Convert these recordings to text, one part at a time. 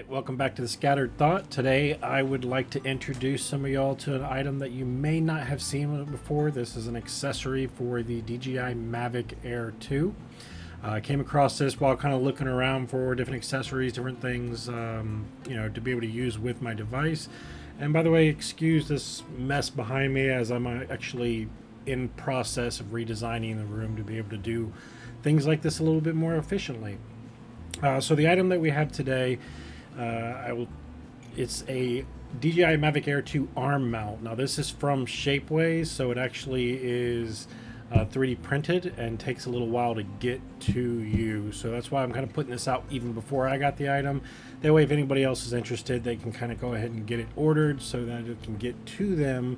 welcome back to the Scattered Thought. Today I would like to introduce some of y'all to an item that you may not have seen before. This is an accessory for the DJI Mavic Air 2. I came across this while kind of looking around for different accessories, different things, to be able to use with my device. And by the way, excuse this mess behind me as I'm actually in process of redesigning the room to be able to do things like this a little bit more efficiently. So the item that we have today, it's a DJI Mavic Air 2 arm mount. Now this is from ShapeWays, so it actually is 3D printed and takes a little while to get to you. So that's why I'm kind of putting this out even before I got the item. That way if anybody else is interested, they can kind of go ahead and get it ordered so that it can get to them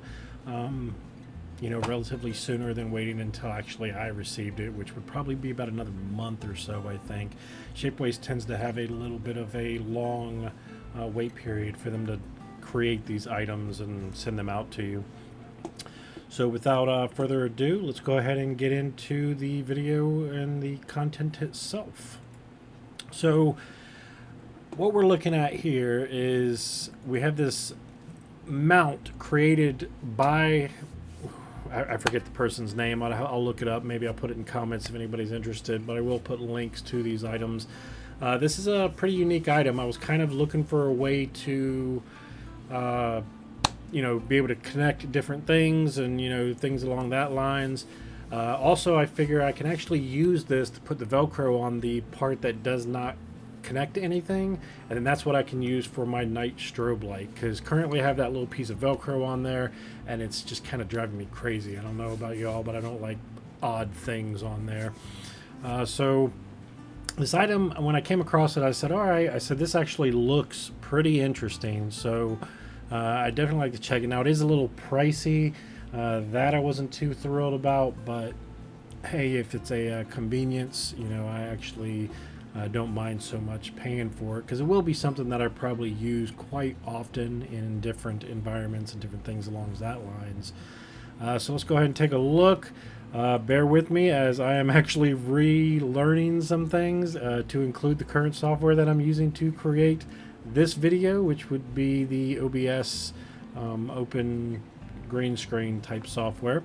relatively sooner than waiting until actually I received it, which would probably be about another month or so, I think. ShapeWays tends to have a little bit of a long wait period for them to create these items and send them out to you. So without further ado, let's go ahead and get into the video and the content itself. So what we're looking at here is we have this mount created by, I forget the person's name. I'll look it up. Maybe I'll put it in comments if anybody's interested, but I will put links to these items. This is a pretty unique item. I was kind of looking for a way to, be able to connect different things and, things along that lines. Also, I figure I can actually use this to put the Velcro on the part that does not connect to anything, and then that's what I can use for my night strobe light, because currently I have that little piece of Velcro on there and it's just kind of driving me crazy. I don't know about y'all, but I don't like odd things on there. So this item, when I came across it, I said, all right, this actually looks pretty interesting, so I definitely like to check it out. It is a little pricey, that I wasn't too thrilled about, but hey, if it's a convenience, I actually don't mind so much paying for it, because it will be something that I probably use quite often in different environments and different things along that lines. So let's go ahead and take a look. Bear with me as I am actually relearning some things to include the current software that I'm using to create this video, which would be the OBS open green screen type software.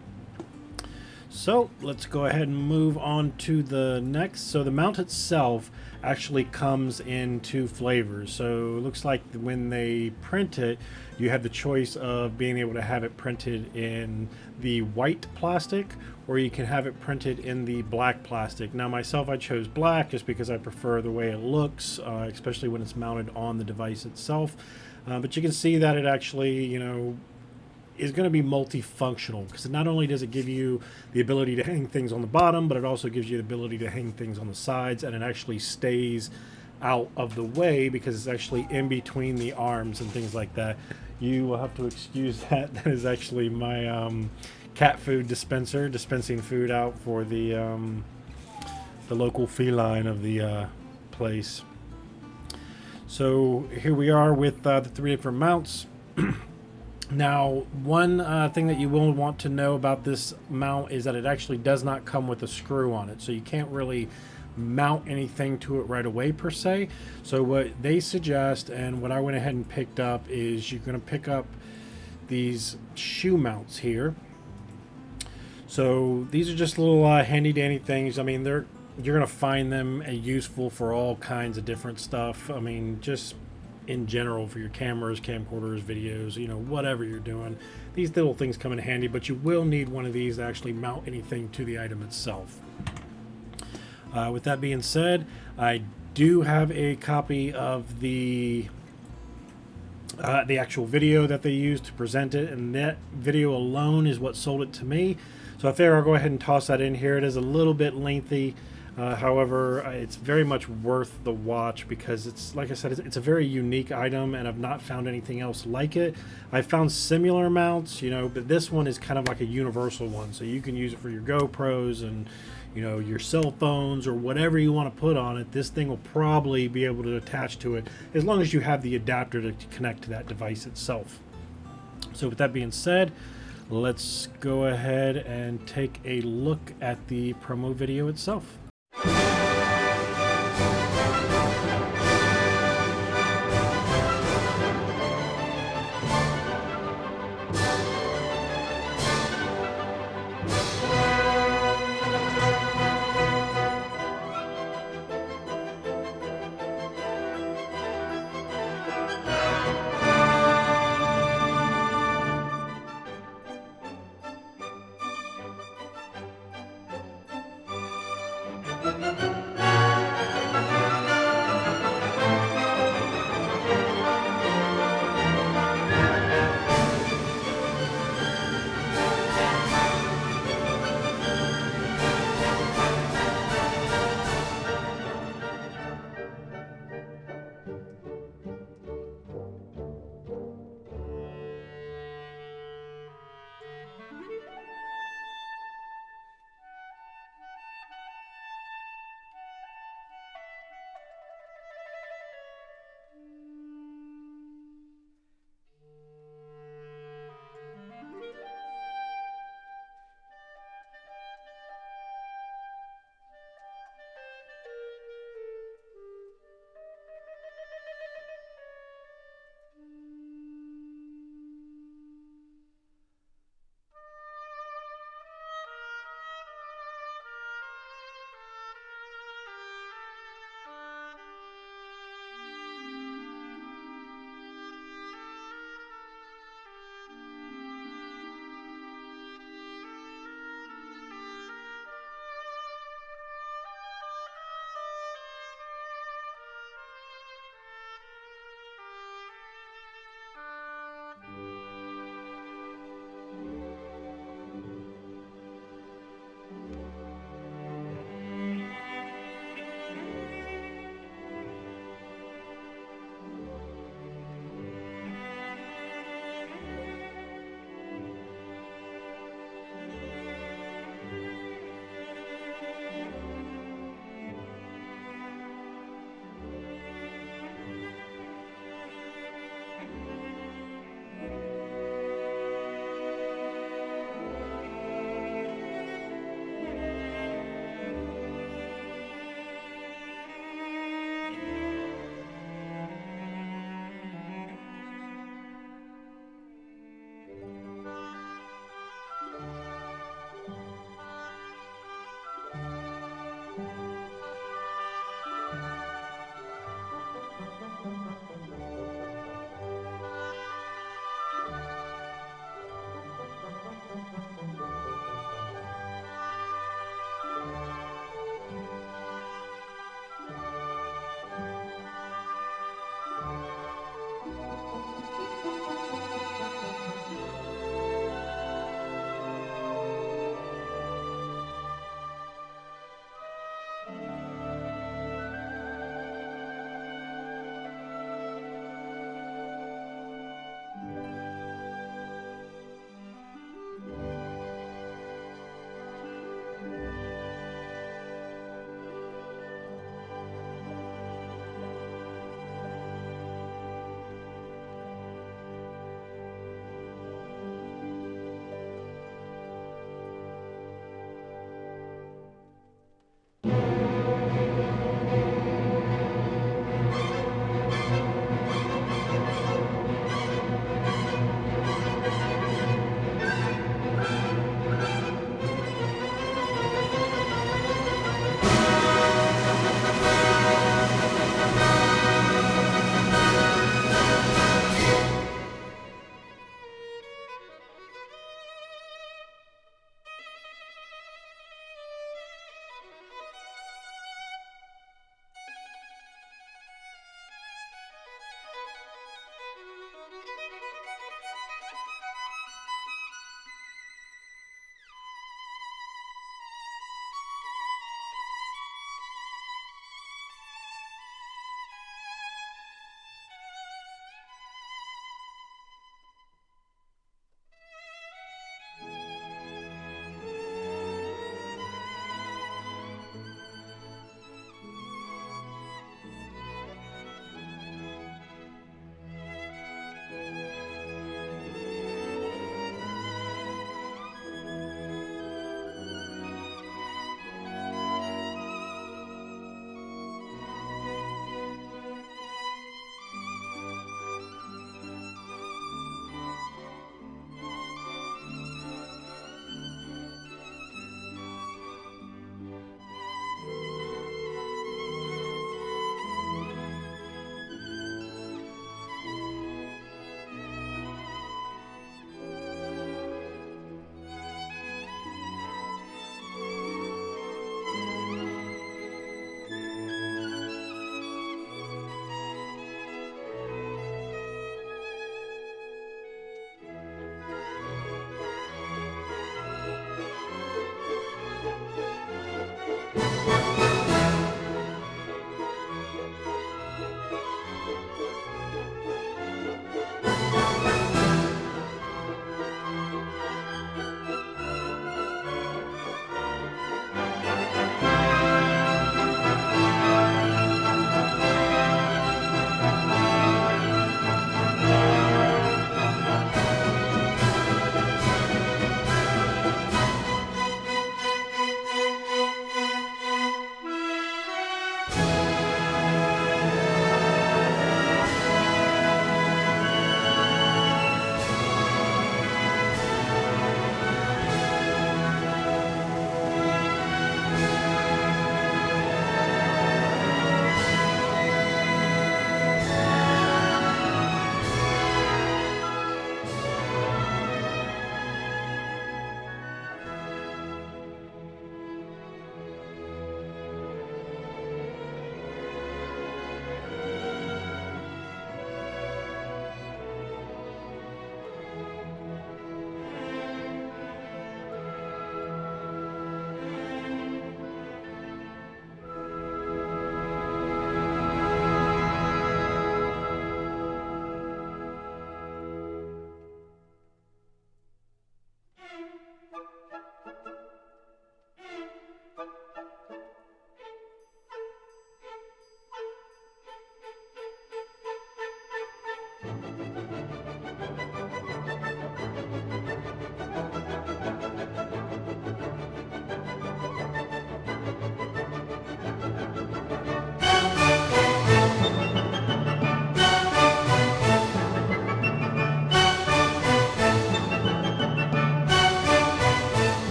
So let's go ahead and move on to the next. So the mount itself actually comes in two flavors. So it looks like when they print it, you have the choice of being able to have it printed in the white plastic, or you can have it printed in the black plastic. Now myself, I chose black just because I prefer the way it looks, especially when it's mounted on the device itself. But you can see that it actually, is going to be multifunctional, because not only does it give you the ability to hang things on the bottom, but it also gives you the ability to hang things on the sides, and it actually stays out of the way because it's actually in between the arms and things like that. You will have to excuse that. That is actually my cat food dispenser, dispensing food out for the local feline of the place. So here we are with the three different mounts. Now, one thing that you will want to know about this mount is that it actually does not come with a screw on it, so you can't really mount anything to it right away per se. So what they suggest, and what I went ahead and picked up, is you're going to pick up these shoe mounts here. So these are just little handy dandy things. I mean, you're going to find them useful for all kinds of different stuff. I mean, just in general for your cameras, camcorders, videos, whatever you're doing. These little things come in handy, but you will need one of these to actually mount anything to the item itself. With that being said, I do have a copy of the actual video that they used to present it, and that video alone is what sold it to me. So I figure I'll go ahead and toss that in here. It is a little bit lengthy. However, it's very much worth the watch, because it's, like I said, it's a very unique item, and I've not found anything else like it. I've found similar mounts, but this one is kind of like a universal one, so you can use it for your GoPros and your cell phones or whatever you want to put on it. This thing will probably be able to attach to it as long as you have the adapter to connect to that device itself. So with that being said, let's go ahead and take a look at the promo video itself.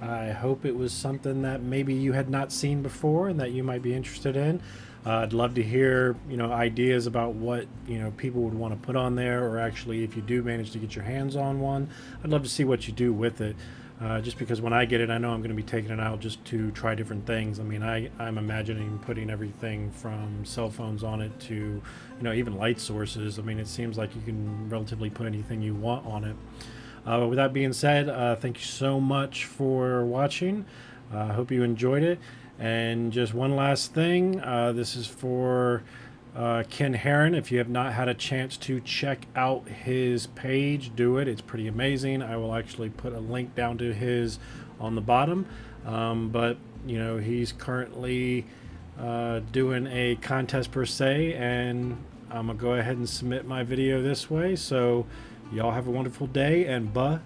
I hope it was something that maybe you had not seen before and that you might be interested in. I'd love to hear, ideas about what, people would want to put on there, or actually if you do manage to get your hands on one, I'd love to see what you do with it. Just because when I get it, I know I'm going to be taking it out just to try different things. I mean, I'm imagining putting everything from cell phones on it to, even light sources. I mean, it seems like you can relatively put anything you want on it. With that being said, thank you so much for watching. I hope you enjoyed it. And just one last thing, this is for Ken Heron. If you have not had a chance to check out his page, do it. It's pretty amazing. I will actually put a link down to his on the bottom. But he's currently doing a contest per se, and I'm gonna go ahead and submit my video this way. So y'all have a wonderful day, and bye.